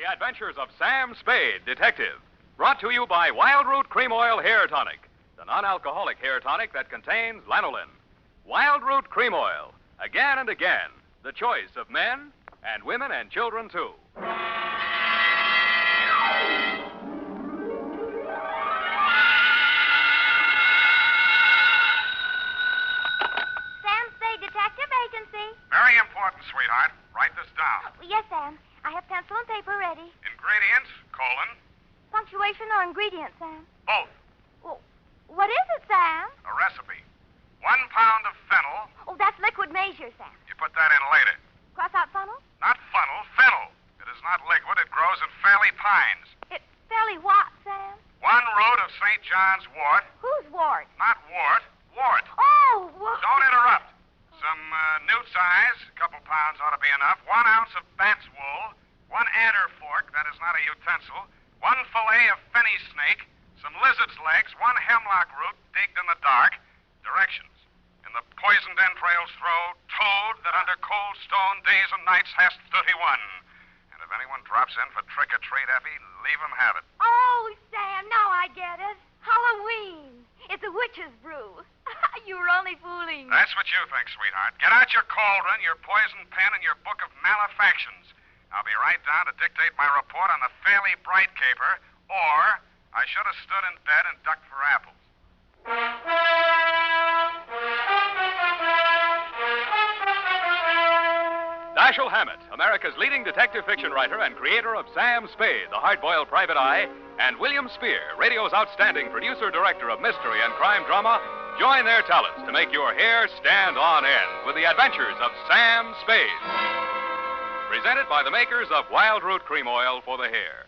The Adventures of Sam Spade, Detective. Brought to you by Wild Root Cream Oil Hair Tonic, the non-alcoholic hair tonic that contains lanolin. Wild Root Cream Oil. Again and again, the choice of men and women and children, too. Sam Spade Detective Agency. Very important, sweetheart. Write this down. Yes, Sam. I have pencil and paper ready. Ingredients, : Punctuation or ingredients, Sam? both. Well, what is it, Sam? A recipe. 1 pound of fennel. Oh, that's liquid measure, Sam. You put that in later. Cross out funnel? Not funnel, fennel. It is not liquid. It grows in Fairley pines. It's fairly what, Sam? 1 root of St. John's wort. Who's wart? Not wart, wart. Oh, wart. Don't interrupt. Some newt size, a couple pounds ought to be enough. 1 ounce of bat's wool. 1 adder fork, that is not a utensil. 1 fillet of fenny snake. Some lizard's legs. 1 hemlock root digged in the dark. Directions. In the poisoned entrails throw toad that under cold stone days and nights hast 31. And if anyone drops in for trick or treat, Effie, leave him have it. Oh, Sam, now I get it. Halloween. It's a witch's brew. You were only fooling me. That's what you think, sweetheart. Get out your cauldron, your poison pen, and your book of malefactions. I'll be right down to dictate my report on the Fairly Bright caper, or I should have stood in bed and ducked for apples. Dashiell Hammett, America's leading detective fiction writer and creator of Sam Spade, the hard-boiled private eye, and William Spier, radio's outstanding producer-director of mystery and crime drama, join their talents to make your hair stand on end with the Adventures of Sam Spade. Presented by the makers of Wild Root Cream Oil for the hair.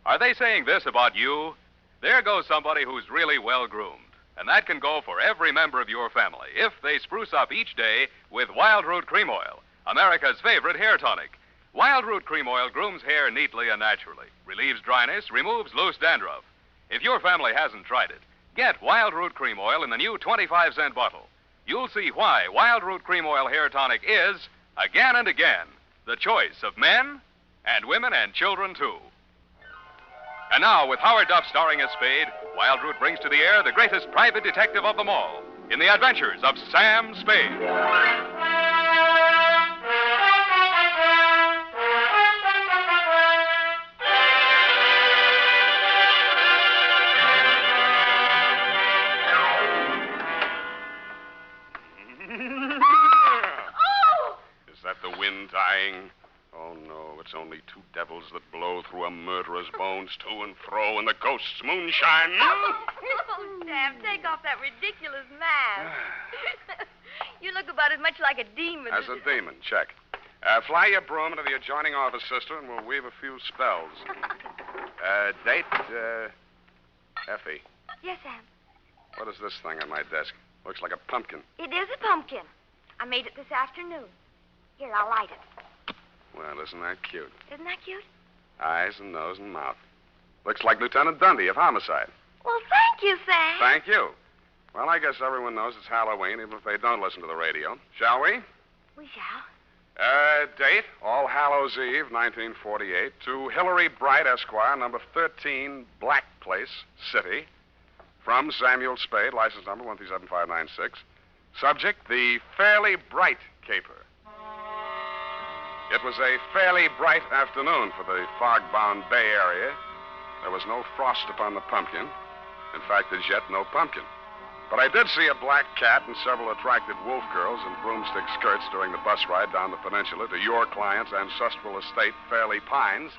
Are they saying this about you? There goes somebody who's really well-groomed. And that can go for every member of your family if they spruce up each day with Wild Root Cream Oil, America's favorite hair tonic. Wild Root Cream Oil grooms hair neatly and naturally, relieves dryness, removes loose dandruff. If your family hasn't tried it, get Wild Root Cream Oil in the new 25-cent bottle. You'll see why Wild Root Cream Oil hair tonic is, again and again, the choice of men and women and children, too. And now, with Howard Duff starring as Spade, Wild Root brings to the air the greatest private detective of them all in the Adventures of Sam Spade. Is that the wind dying? Oh, no, it's only 2 devils that blow through a murderer's bones to and fro in the ghost's moonshine. Oh, Sam, take off that ridiculous mask. You look about as much like a demon. As a demon, check. Fly your broom into the adjoining office, sister, and we'll weave a few spells. Date, Effie. Yes, Sam. What is this thing on my desk? Looks like a pumpkin. It is a pumpkin. I made it this afternoon. Here, I'll light it. Well, isn't that cute? Isn't that cute? Eyes and nose and mouth. Looks like Lieutenant Dunne of Homicide. Well, thank you, Sam. Thank you. Well, I guess everyone knows it's Halloween, even if they don't listen to the radio. Shall we? We shall. Date, All Hallows Eve, 1948, to Hillary Bright, Esquire, number 13, Black Place, City. From Samuel Spade, license number 137596. Subject, the Fairly Bright caper. It was a fairly bright afternoon for the fog-bound Bay Area. There was no frost upon the pumpkin. In fact, as yet, no pumpkin. But I did see a black cat and several attractive wolf girls in broomstick skirts during the bus ride down the peninsula to your client's ancestral estate, Fairley Pines.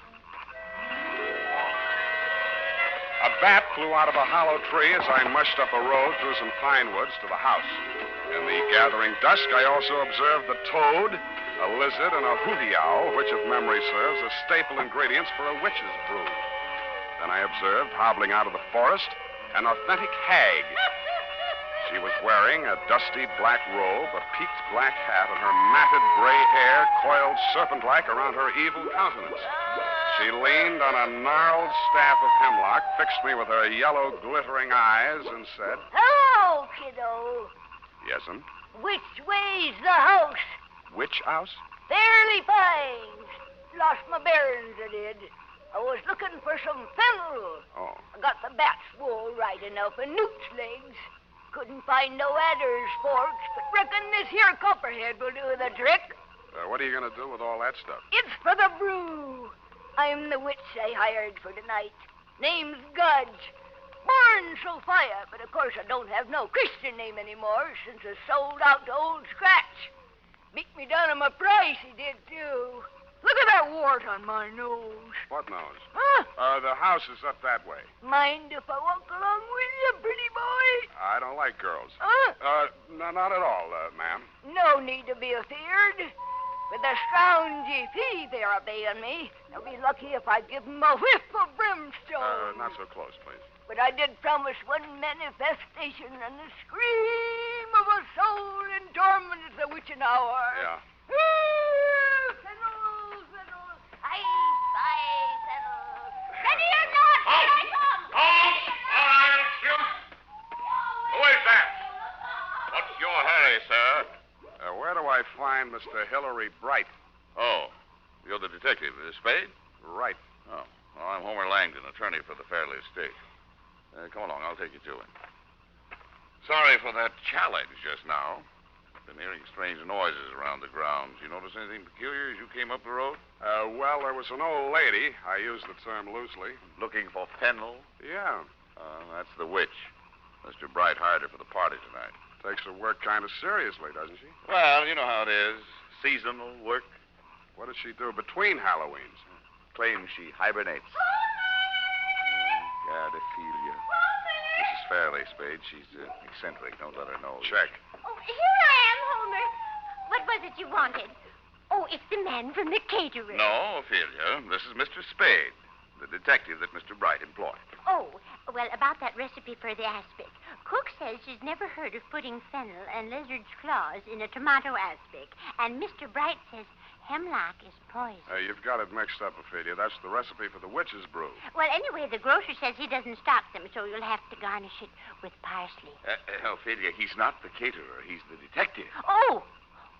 A bat flew out of a hollow tree as I mushed up a road through some pine woods to the house. In the gathering dusk, I also observed the toad, a lizard, and a hooty owl, which, if memory serves, are staple ingredients for a witch's brew. Then I observed, hobbling out of the forest, an authentic hag. She was wearing a dusty black robe, a peaked black hat, and her matted gray hair coiled serpent-like around her evil countenance. She leaned on a gnarled staff of hemlock, fixed me with her yellow, glittering eyes, and said, "Hello, kiddo. "Yes'm." Which way's the house? Which house? Fairly Pines. lost my bearings, I did. I was looking for some fennel. Oh. I got the bat's wool right enough and newt's legs. Couldn't find no adder's forks, but reckon this here copperhead will do the trick. What are you going to do with all that stuff? It's for the brew. I'm the witch I hired for tonight. Name's Gudge. Born Sophia, but of course I don't have no Christian name anymore since I sold out to Old Scratch. Beat me down on my price, he did, too. Look at that wart on my nose. What nose? Huh? The house is up that way. Mind if I walk along with you, pretty boy? I don't like girls. Huh? No, not at all, ma'am. No need to be afeared. With the scroungy fee they're paying me, they'll be lucky if I give 'em a whiff of brimstone. Not so close, please. But I did promise one manifestation and the scream of a soul in torment at the witching hour. Yeah. Fennel, fennel, aye, fennel. Ready or not, here I come. I'll shoot. Who is that? What's your hurry, sir? Where do I find Mr. Hillary Bright? Oh, you're the detective, Spade? Right. Oh, well, I'm Homer Langdon, attorney for the Fairley estate. Come along, I'll take you to him. Sorry for that challenge just now. Been hearing strange noises around the grounds. You notice anything peculiar as you came up the road? Well, there was an old lady. I use the term loosely. Looking for fennel? Yeah. That's the witch. Mr. Bright hired her for the party tonight. Takes her work kind of seriously, doesn't she? Well, you know how it is. Seasonal work. What does she do between Halloweens? Claims she hibernates. Gadophilia. Mrs. Fairley, Spade. She's eccentric. Don't let her know. Check. Oh, here I am, Homer. What was it you wanted? Oh, it's the man from the caterer. No, Ophelia. This is Mr. Spade, the detective that Mr. Bright employed. Oh, well, about that recipe for the aspic. Cook says she's never heard of putting fennel and lizard's claws in a tomato aspic. And Mr. Bright says hemlock is poison. You've got it mixed up, Ophelia. That's the recipe for the witch's brew. Well, anyway, the grocer says he doesn't stock them, so you'll have to garnish it with parsley. Ophelia, he's not the caterer. He's the detective. Oh!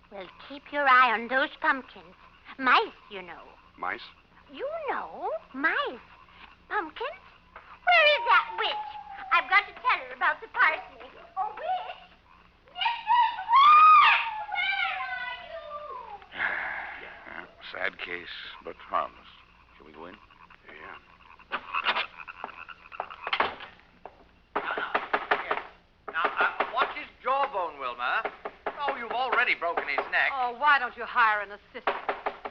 Well, keep your eye on those pumpkins. Mice, you know. Mice? You know, mice. Pumpkins? Where is that witch? I've got to tell her about the parsley. Oh, witch? Mrs. Witch! Where are you? Sad case, but harmless. Shall we go in? Yeah. Now, watch his jawbone, Wilma. Oh, you've already broken his neck. Oh, why don't you hire an assistant?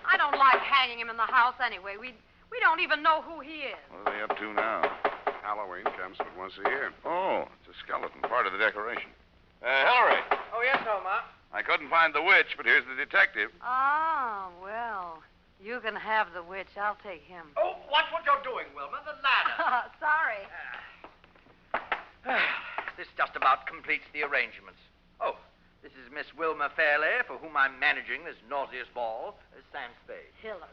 I don't like hanging him in the house anyway. We don't even know who he is. What are they up to now? Halloween comes but once a year. Oh, it's a skeleton, part of the decoration. Hillary, Oh, yes, Homer. I couldn't find the witch, but here's the detective. Ah, well, you can have the witch. I'll take him. Oh, watch what you're doing, Wilma. The ladder. Sorry. This just about completes the arrangements. Oh, this is Miss Wilma Fairley, for whom I'm managing this nauseous ball, Sam Spade. Hillary.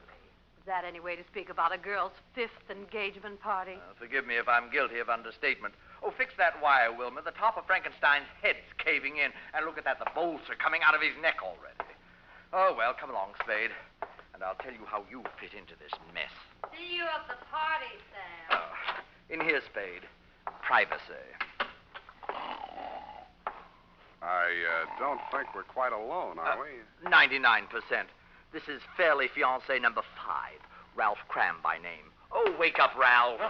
Is that any way to speak about a girl's 5th engagement party? Forgive me if I'm guilty of understatement. Oh, fix that wire, Wilma. The top of Frankenstein's head's caving in. And look at that. The bolts are coming out of his neck already. Oh, well, come along, Spade. And I'll tell you how you fit into this mess. See you at the party, Sam. In here, Spade. Privacy. I don't think we're quite alone, are we? 99%. This is Fairley fiancé number 5, Ralph Cram by name. Oh, wake up, Ralph.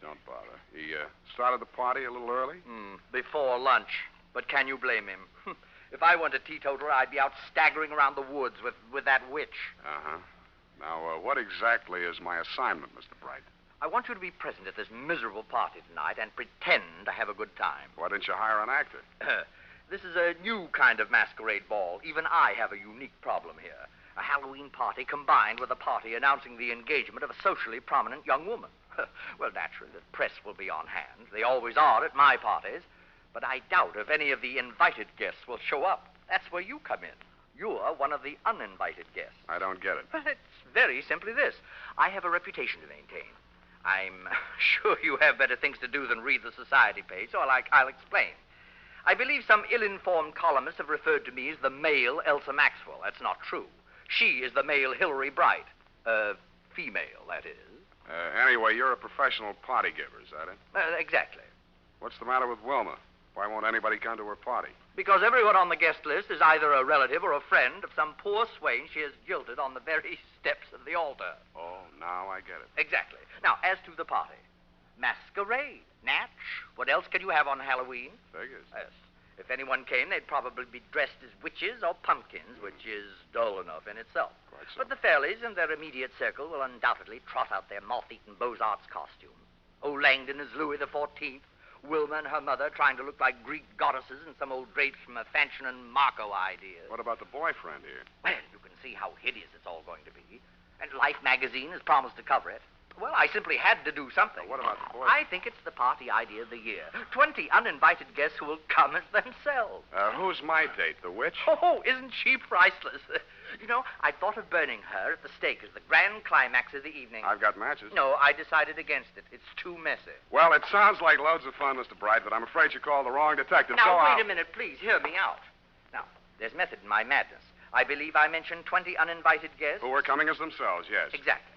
Don't bother. He started the party a little early? Before lunch. But can you blame him? If I weren't a teetotaler, I'd be out staggering around the woods with that witch. Uh-huh. Now, what exactly is my assignment, Mr. Bright? I want you to be present at this miserable party tonight and pretend to have a good time. Why didn't you hire an actor? This is a new kind of masquerade ball. Even I have a unique problem here. A Halloween party combined with a party announcing the engagement of a socially prominent young woman. Well, naturally, the press will be on hand. They always are at my parties. But I doubt if any of the invited guests will show up. That's where you come in. You're one of the uninvited guests. I don't get it. Well, it's very simply this. I have a reputation to maintain. I'm sure you have better things to do than read the society page, so I'll explain. I believe some ill-informed columnists have referred to me as the male Elsa Maxwell. That's not true. She is the male Hillary Bright. Female, that is. Anyway, you're a professional party giver, is that it? Exactly. What's the matter with Wilma? Why won't anybody come to her party? Because everyone on the guest list is either a relative or a friend of some poor swain she has jilted on the very steps of the altar. Oh, now I get it. Exactly. Now, as to the party. Masquerade. Natch. What else can you have on Halloween? Figures. Yes. If anyone came, they'd probably be dressed as witches or pumpkins, which is dull enough in itself. Quite so. But the Fairleys and their immediate circle will undoubtedly trot out their moth-eaten Beaux-Arts costumes. Old Langdon as Louis XIV. Wilma and her mother trying to look like Greek goddesses and some old drapes from a Fanchon and Marco idea. What about the boyfriend here? Well, you can see how hideous it's all going to be. And Life magazine has promised to cover it. Well, I simply had to do something. What about the boy? I think it's the party idea of the year. 20 uninvited guests who will come as themselves. Who's my date, the witch? Oh, isn't she priceless? You know, I thought of burning her at the stake as the grand climax of the evening. I've got matches. No, I decided against it. It's too messy. Well, it sounds like loads of fun, Mr. Bright, but I'm afraid you called the wrong detective. Now, so wait a minute, please. Hear me out. Now, there's method in my madness. I believe I mentioned 20 uninvited guests. Who were coming as themselves, yes. Exactly.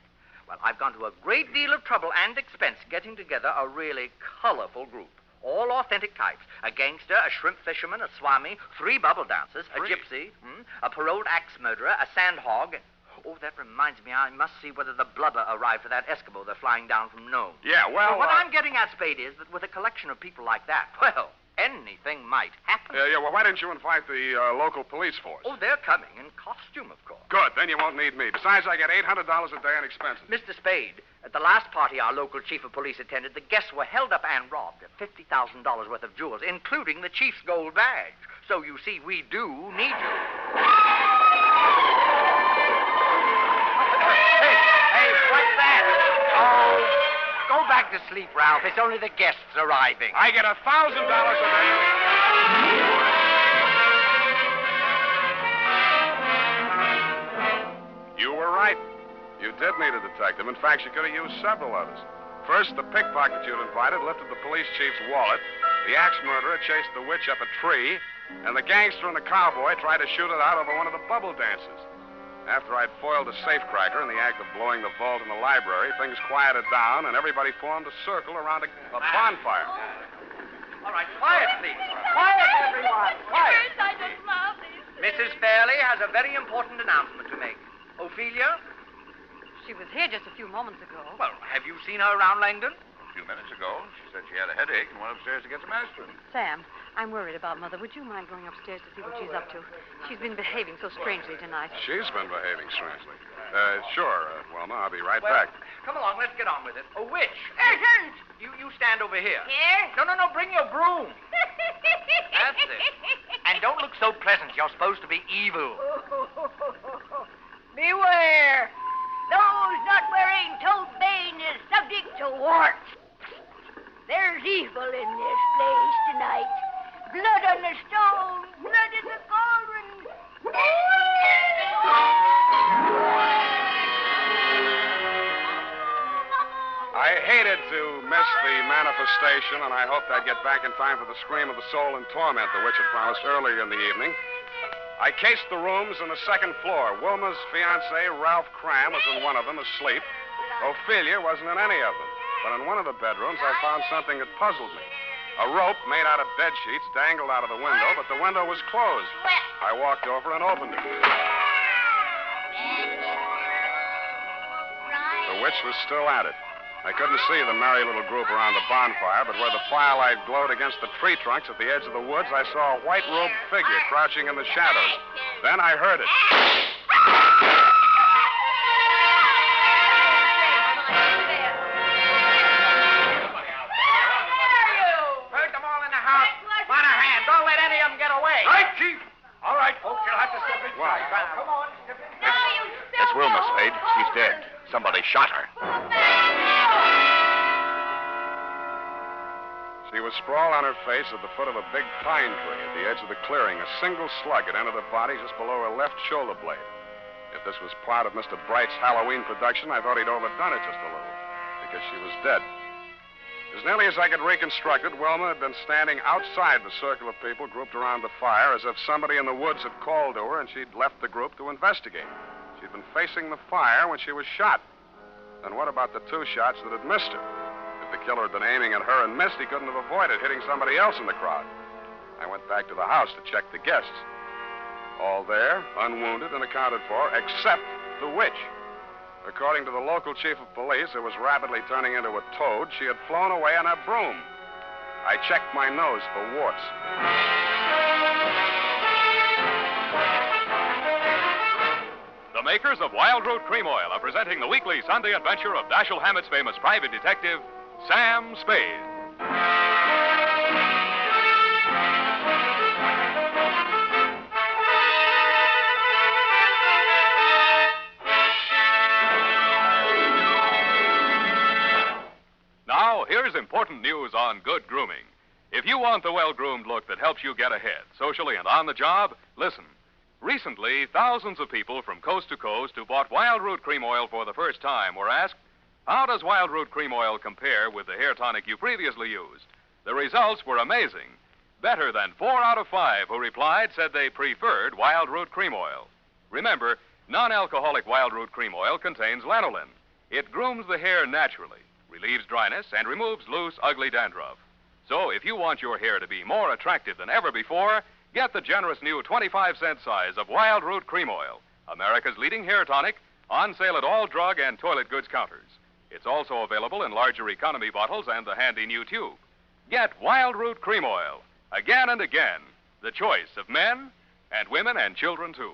Well, I've gone to a great deal of trouble and expense getting together a really colorful group. All authentic types. A gangster, a shrimp fisherman, a swami, 3 bubble dancers, a gypsy, a paroled axe murderer, a sandhog. Oh, that reminds me, I must see whether the blubber arrived for that Eskimo they're flying down from Nome. Yeah, well... What I'm getting at, Spade, is that with a collection of people like that, well, anything might happen. well, why didn't you invite the local police force? Oh, they're coming in costume, of course. Good, then you won't need me. Besides, I get $800 a day in expenses. Mr. Spade, at the last party our local chief of police attended, the guests were held up and robbed of $50,000 worth of jewels, including the chief's gold badge. So, you see, we do need you. Hey, what's that? Oh, go back to sleep, Ralph. It's only the guests arriving. I get $1,000 a day. You were right. You did need a detective. In fact, you could have used several others. First, the pickpocket you'd invited lifted the police chief's wallet. The axe murderer chased the witch up a tree. And the gangster and the cowboy tried to shoot it out over one of the bubble dances. After I'd foiled a safecracker in the act of blowing the vault in the library, things quieted down, and everybody formed a circle around a bonfire. All right, quiet, please. Quiet, everyone. Quiet. I just love these. Mrs. Fairley has a very important announcement to make. Ophelia? She was here just a few moments ago. Well, have you seen her around Langdon? A few minutes ago, she said she had a headache and went upstairs to get some aspirin. Sam, I'm worried about Mother. Would you mind going upstairs to see what she's up to? She's been behaving so strangely tonight. She's been behaving strangely. Sure, Wilma. I'll be right back. Come along, let's get on with it. A witch. Urgent! You stand over here. Here? No, bring your broom. That's it. And don't look so pleasant. You're supposed to be evil. Beware! Those not wearing toad bane is subject to warts. There's evil in this place tonight. Blood on the stone, blood in the cauldron. I hated to miss the manifestation, and I hoped I'd get back in time for the scream of the soul in torment the witch had promised earlier in the evening. I cased the rooms on the second floor. Wilma's fiancé, Ralph Cram, was in one of them, asleep. Ophelia wasn't in any of them. But in one of the bedrooms, I found something that puzzled me. A rope made out of bed sheets dangled out of the window, but the window was closed. I walked over and opened it. The witch was still at it. I couldn't see the merry little group around the bonfire, but where the firelight glowed against the tree trunks at the edge of the woods, I saw a white-robed figure crouching in the shadows. Then I heard it. Heard them all in the house. On a hand. Don't let any of them get away. Right, Chief. All right, folks, you'll have to step inside. Why? Come on, step in. That's Wilma, Spade. She's dead. Somebody shot her. She was sprawled on her face at the foot of a big pine tree at the edge of the clearing. A single slug had entered her body just below her left shoulder blade. If this was part of Mr. Bright's Halloween production, I thought he'd overdone it just a little, because she was dead. As nearly as I could reconstruct it, Wilma had been standing outside the circle of people grouped around the fire, as if somebody in the woods had called to her and she'd left the group to investigate. She'd been facing the fire when she was shot. Then what about the 2 shots that had missed her? If the killer had been aiming at her and missed, he couldn't have avoided hitting somebody else in the crowd. I went back to the house to check the guests. All there, unwounded and accounted for, except the witch. According to the local chief of police, who was rapidly turning into a toad, she had flown away on a broom. I checked my nose for warts. The makers of Wild Root Cream Oil are presenting the weekly Sunday adventure of Dashiell Hammett's famous private detective, Sam Spade. Now, here's important news on good grooming. If you want the well-groomed look that helps you get ahead, socially and on the job, listen. Recently, thousands of people from coast to coast who bought Wild Root Cream Oil for the first time were asked, how does Wild Root Cream Oil compare with the hair tonic you previously used? The results were amazing. Better than 4 out of 5 who replied said they preferred Wild Root Cream Oil. Remember, non-alcoholic Wild Root Cream Oil contains lanolin. It grooms the hair naturally, relieves dryness, and removes loose, ugly dandruff. So if you want your hair to be more attractive than ever before, get the generous new 25-cent size of Wild Root Cream Oil, America's leading hair tonic, on sale at all drug and toilet goods counters. It's also available in larger economy bottles and the handy new tube. Get Wild Root Cream Oil, again and again, the choice of men and women and children, too.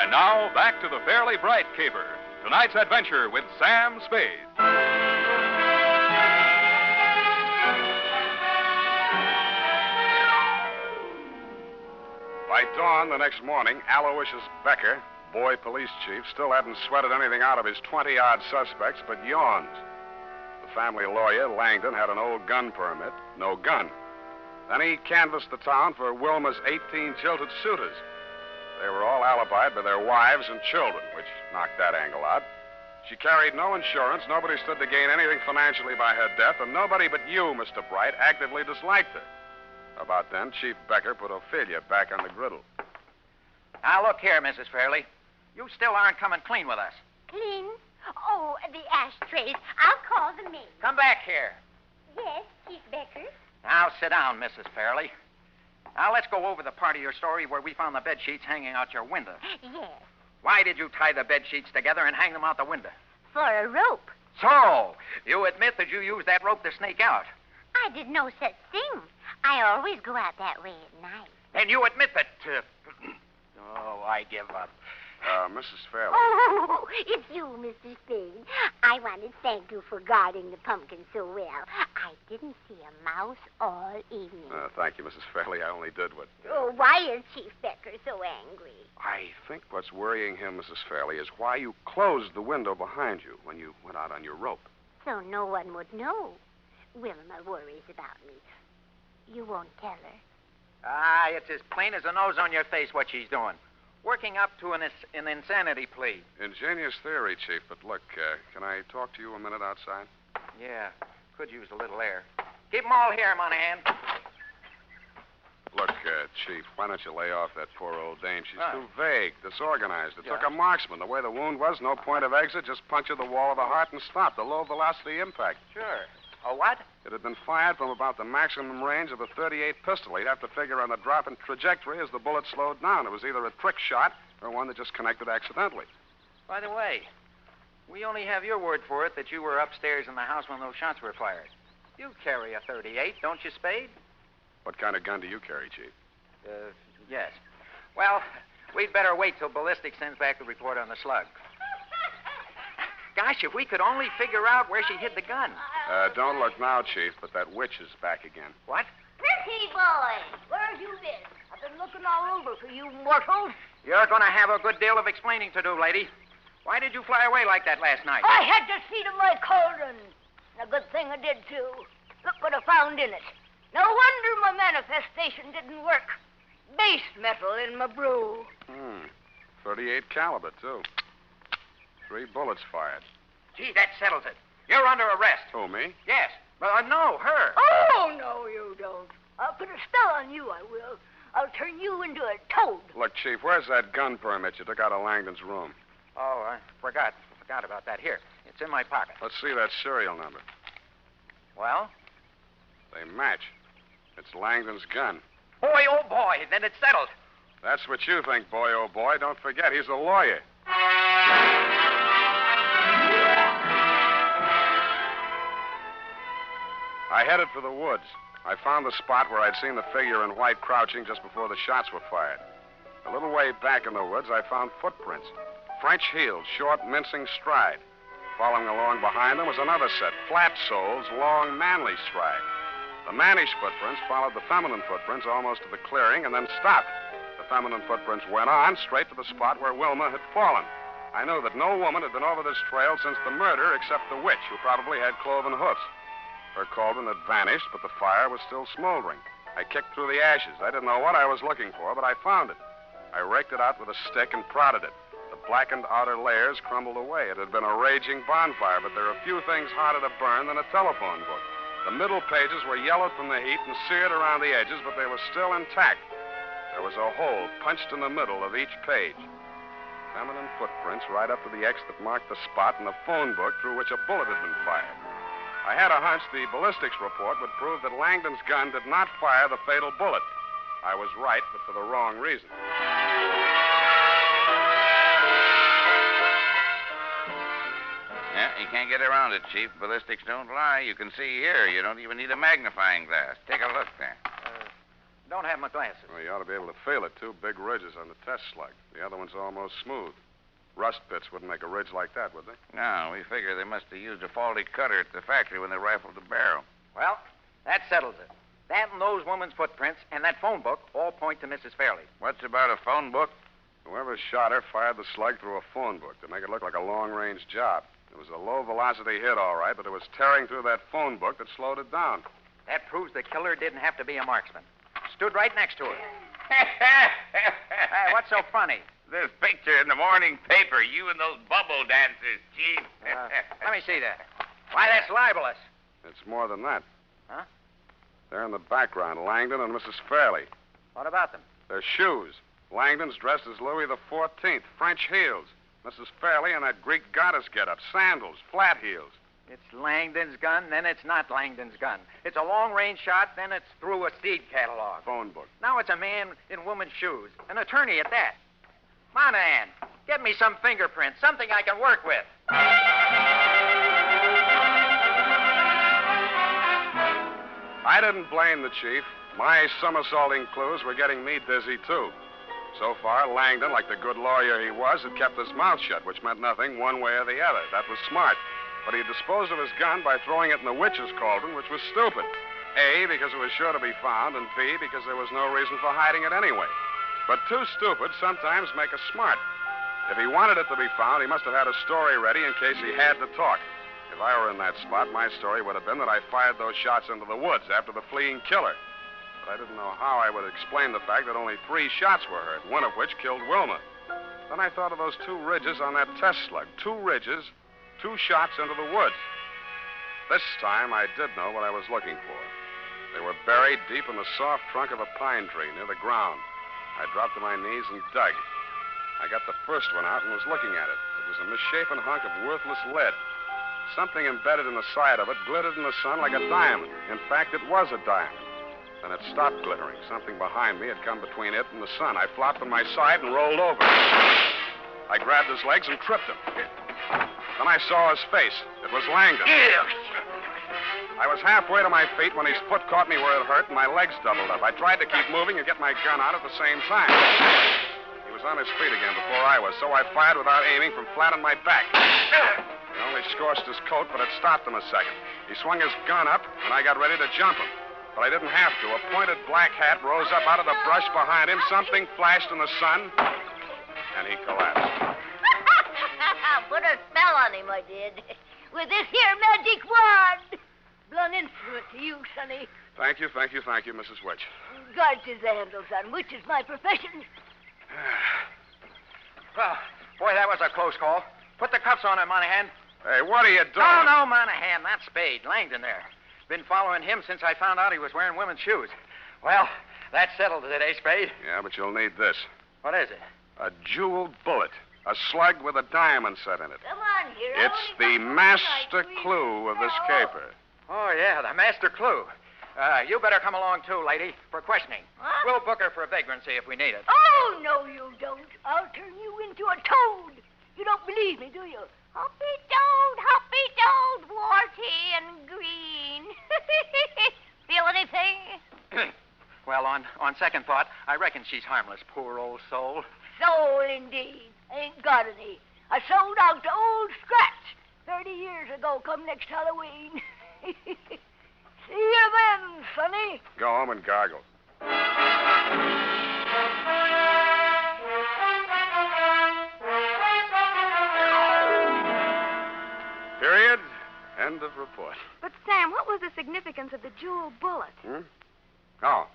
And now, back to the Fairly Bright Caper. Tonight's adventure with Sam Spade. By dawn the next morning, Aloysius Becker, boy police chief, still hadn't sweated anything out of his 20-odd suspects but yawns. The family lawyer, Langdon, had an old gun permit, no gun. Then he canvassed the town for Wilma's 18 jilted suitors. They were all alibied by their wives and children, which knocked that angle out. She carried no insurance, nobody stood to gain anything financially by her death, and nobody but you, Mr. Bright, actively disliked her. About then, Chief Becker put Ophelia back on the griddle. Now, look here, Mrs. Fairley. You still aren't coming clean with us. Clean? Oh, the ashtrays. I'll call the maid. Come back here. Yes, Chief Becker. Now, sit down, Mrs. Fairley. Now, let's go over the part of your story where we found the bed sheets hanging out your window. Yes. Why did you tie the bed sheets together and hang them out the window? For a rope. So, you admit that you used that rope to snake out. I did no such thing. I always go out that way at night. And you admit that... Oh, I give up. Mrs. Fairley. Oh, it's you, Mr. Spade. I want to thank you for guarding the pumpkin so well. I didn't see a mouse all evening. Thank you, Mrs. Fairley. I only did what... Oh, why is Chief Becker so angry? I think what's worrying him, Mrs. Fairley, is why you closed the window behind you when you went out on your rope. So no one would know. Wilma worries about me. You won't tell her? Ah, it's as plain as the nose on your face what she's doing. Working up to an insanity plea. Ingenious theory, Chief, but look, can I talk to you a minute outside? Yeah, could use a little air. Keep 'em all here, Monahan. Look, Chief, why don't you lay off that poor old dame? She's Oh. too vague, disorganized. It took Yeah. a marksman. The way the wound was, no point of exit, just puncture the wall of the heart and stop. The low-velocity impact. Sure. A what? It had been fired from about the maximum range of a .38 pistol. He'd have to figure on the drop in trajectory as the bullet slowed down. It was either a trick shot or one that just connected accidentally. By the way, we only have your word for it that you were upstairs in the house when those shots were fired. You carry a .38, don't you, Spade? What kind of gun do you carry, Chief? Yes. Well, we'd better wait till ballistics sends back the report on the slug. Gosh, if we could only figure out where she hid the gun. Don't look now, Chief, but that witch is back again. What? Pretty boy, where have you been? I've been looking all over for you mortals. You're going to have a good deal of explaining to do, lady. Why did you fly away like that last night? I had to see to my cauldron. And a good thing I did, too. Look what I found in it. No wonder my manifestation didn't work. Base metal in my brew. 38 caliber, too. 3 bullets fired. Gee, that settles it. You're under arrest. Who, me? Yes. No, her. Oh, no, you don't. I'll put a spell on you, I will. I'll turn you into a toad. Look, Chief, where's that gun permit you took out of Langdon's room? Oh, I forgot about that. Here, it's in my pocket. Let's see that serial number. Well? They match. It's Langdon's gun. Boy, oh, boy, then it's settled. That's what you think, boy, oh, boy. Don't forget, he's a lawyer. I headed for the woods. I found the spot where I'd seen the figure in white crouching just before the shots were fired. A little way back in the woods, I found footprints. French heels, short, mincing stride. Following along behind them was another set, flat soles, long, manly stride. The mannish footprints followed the feminine footprints almost to the clearing and then stopped. The feminine footprints went on straight to the spot where Wilma had fallen. I knew that no woman had been over this trail since the murder except the witch, who probably had cloven hoofs. Her cauldron had vanished, but the fire was still smoldering. I kicked through the ashes. I didn't know what I was looking for, but I found it. I raked it out with a stick and prodded it. The blackened outer layers crumbled away. It had been a raging bonfire, but there are few things harder to burn than a telephone book. The middle pages were yellowed from the heat and seared around the edges, but they were still intact. There was a hole punched in the middle of each page. Feminine footprints right up to the X that marked the spot in the phone book through which a bullet had been fired. I had a hunch the ballistics report would prove that Langdon's gun did not fire the fatal bullet. I was right, but for the wrong reason. Yeah, you can't get around it, Chief. Ballistics don't lie. You can see here. You don't even need a magnifying glass. Take a look there. Don't have my glasses. Well, you ought to be able to feel it. 2 big ridges on the test slug. The other one's almost smooth. Rust pits wouldn't make a ridge like that, would they? No, we figure they must have used a faulty cutter at the factory when they rifled the barrel. Well, that settles it. That and those women's footprints and that phone book all point to Mrs. Fairley. What's about a phone book? Whoever shot her fired the slug through a phone book to make it look like a long-range job. It was a low-velocity hit, all right, but it was tearing through that phone book that slowed it down. That proves the killer didn't have to be a marksman. Stood right next to her. Hey, what's so funny? This picture in the morning paper, you and those bubble dancers, Chief. Let me see that. Why, that's libelous. It's more than that. Huh? They're in the background, Langdon and Mrs. Fairley. What about them? Their shoes. Langdon's dressed as Louis XIV, French heels. Mrs. Fairley in that Greek goddess getup, sandals, flat heels. It's Langdon's gun, then it's not Langdon's gun. It's a long-range shot, then it's through a steed catalog. Phone book. Now it's a man in woman's shoes. An attorney at that. Monahan, get me some fingerprints, something I can work with. I didn't blame the chief. My somersaulting clues were getting me dizzy, too. So far, Langdon, like the good lawyer he was, had kept his mouth shut, which meant nothing one way or the other. That was smart. But he disposed of his gun by throwing it in the witch's cauldron, which was stupid. A, because it was sure to be found, and B, because there was no reason for hiding it anyway. But two stupid sometimes make us smart. If he wanted it to be found, he must have had a story ready in case he had to talk. If I were in that spot, my story would have been that I fired those shots into the woods after the fleeing killer. But I didn't know how I would explain the fact that only 3 shots were heard, one of which killed Wilma. Then I thought of those 2 ridges on that test slug. 2 ridges, 2 shots into the woods. This time, I did know what I was looking for. They were buried deep in the soft trunk of a pine tree near the ground. I dropped to my knees and dug. I got the first one out and was looking at it. It was a misshapen hunk of worthless lead. Something embedded in the side of it glittered in the sun like a diamond. In fact, it was a diamond. Then it stopped glittering. Something behind me had come between it and the sun. I flopped on my side and rolled over. I grabbed his legs and tripped him. Then I saw his face. It was Langdon. I was halfway to my feet when his foot caught me where it hurt and my legs doubled up. I tried to keep moving and get my gun out at the same time. He was on his feet again before I was, so I fired without aiming from flat on my back. It only scorched his coat, but it stopped him a second. He swung his gun up, and I got ready to jump him. But I didn't have to. A pointed black hat rose up out of the brush behind him. Something flashed in the sun, and he collapsed. Put a spell on him, I did. With this here magic wand. Blunt instrument to you, sonny. Thank you, Mrs. Witch. Guards is the handle, son, which is my profession. Well, boy, that was a close call. Put the cuffs on him, Monahan. Hey, what are you doing? No, Monahan, not Spade. Langdon there. Been following him since I found out he was wearing women's shoes. Well, that settles it, eh, Spade? Yeah, but you'll need this. What is it? A jeweled bullet. A slug with a diamond set in it. Come on, hero. It's the master clue of this caper. Oh, yeah, the master clue. You better come along, too, lady, for questioning. What? We'll book her for a vagrancy if we need it. Oh, no, you don't. I'll turn you into a toad. You don't believe me, do you? Hoppy toad, warty and green. Feel anything? Well, on second thought, I reckon she's harmless, poor old soul. Soul, indeed. Ain't got any. I sold out to old Scratch 30 years ago come next Halloween. See you then, sonny. Go home and gargle. Period. End of report. But, Sam, what was the significance of the jeweled bullet? Oh.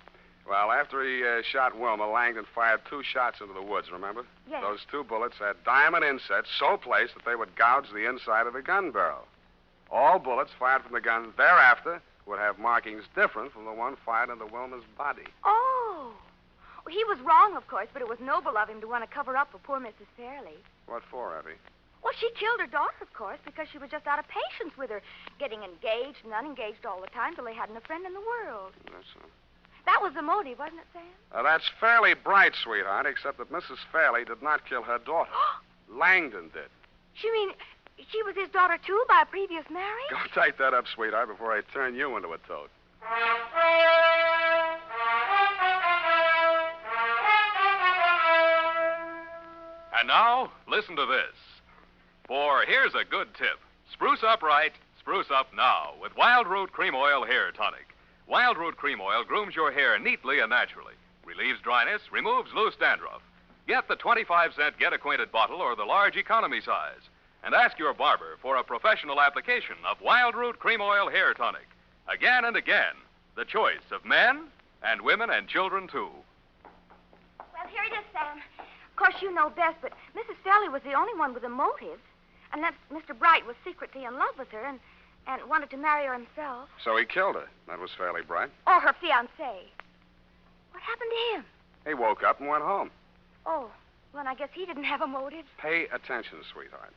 Well, after he shot Wilma, Langdon fired 2 shots into the woods, remember? Yes. Those 2 bullets had diamond insets so placed that they would gouge the inside of the gun barrel. All bullets fired from the gun thereafter would have markings different from the one fired into Wilma's body. Oh. Well, he was wrong, of course, but it was noble of him to want to cover up for poor Mrs. Fairley. What for, Effie? Well, she killed her daughter, of course, because she was just out of patience with her, getting engaged and unengaged all the time till they hadn't a friend in the world. That's so. That was the motive, wasn't it, Sam? That's fairly bright, sweetheart, except that Mrs. Fairley did not kill her daughter. Langdon did. You mean she was his daughter, too, by a previous marriage? Go tight that up, sweetheart, before I turn you into a toad. And now, listen to this. For here's a good tip. Spruce up right, spruce up now with Wild Root Cream Oil Hair Tonic. Wild Root Cream Oil grooms your hair neatly and naturally, relieves dryness, removes loose dandruff. Get the 25-cent Get Acquainted bottle or the large economy size. And ask your barber for a professional application of Wild Root Cream Oil Hair Tonic. Again and again, the choice of men and women and children, too. Well, here it is, Sam. Of course, you know best, but Mrs. Fairley was the only one with a motive. Unless Mr. Bright was secretly in love with her and wanted to marry her himself. So he killed her. That was fairly bright. Or her fiancé. What happened to him? He woke up and went home. Oh, well, I guess he didn't have a motive. Pay attention, sweetheart.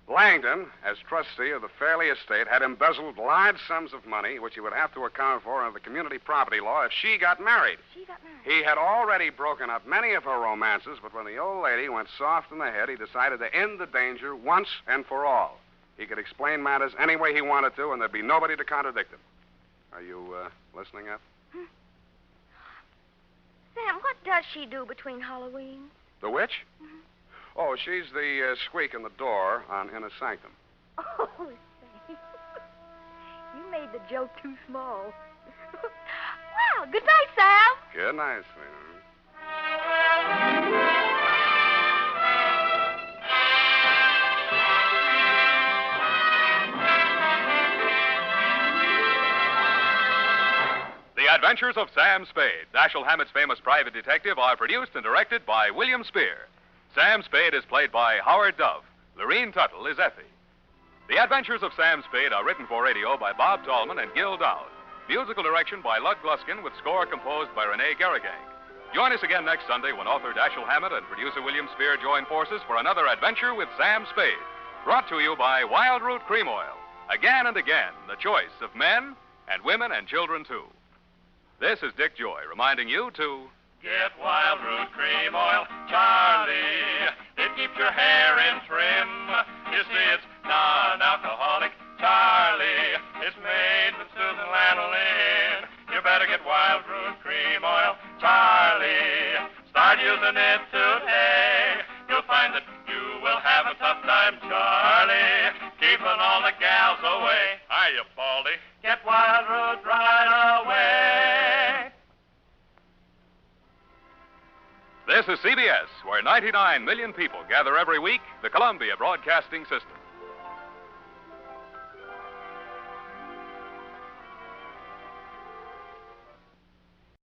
Langdon, as trustee of the Fairley estate, had embezzled large sums of money, which he would have to account for under the community property law if she got married. She got married? He had already broken up many of her romances, but when the old lady went soft in the head, he decided to end the danger once and for all. He could explain matters any way he wanted to, and there'd be nobody to contradict him. Are you listening up? Sam, what does she do between Halloween? The witch? Mm-hmm. Oh, she's the squeak in the door on Inner Sanctum. Oh, Sam. You made the joke too small. Well, good night, Sam. Good night, sweetheart. The Adventures of Sam Spade, Dashiell Hammett's famous private detective, are produced and directed by William Spier. Sam Spade is played by Howard Duff. Lurene Tuttle is Effie. The Adventures of Sam Spade are written for radio by Bob Tallman and Gil Dowd. Musical direction by Lud Gluskin with score composed by Renee Garrigang. Join us again next Sunday when author Dashiell Hammett and producer William Spier join forces for another adventure with Sam Spade. Brought to you by Wild Root Cream Oil. Again and again, the choice of men and women and children, too. This is Dick Joy reminding you to get Wild Root Cream Oil, Charlie. It keeps your hair in trim. You see, it's non-alcoholic, Charlie. It's made with soothing lanolin. You better get Wild Root Cream Oil, Charlie. Start using it today. You'll find that you will have a tough time, Charlie. Keeping all the gals away. Hiya, Baldy. Get Wild Root right away. This is CBS, where 99 million people gather every week, the Columbia Broadcasting System.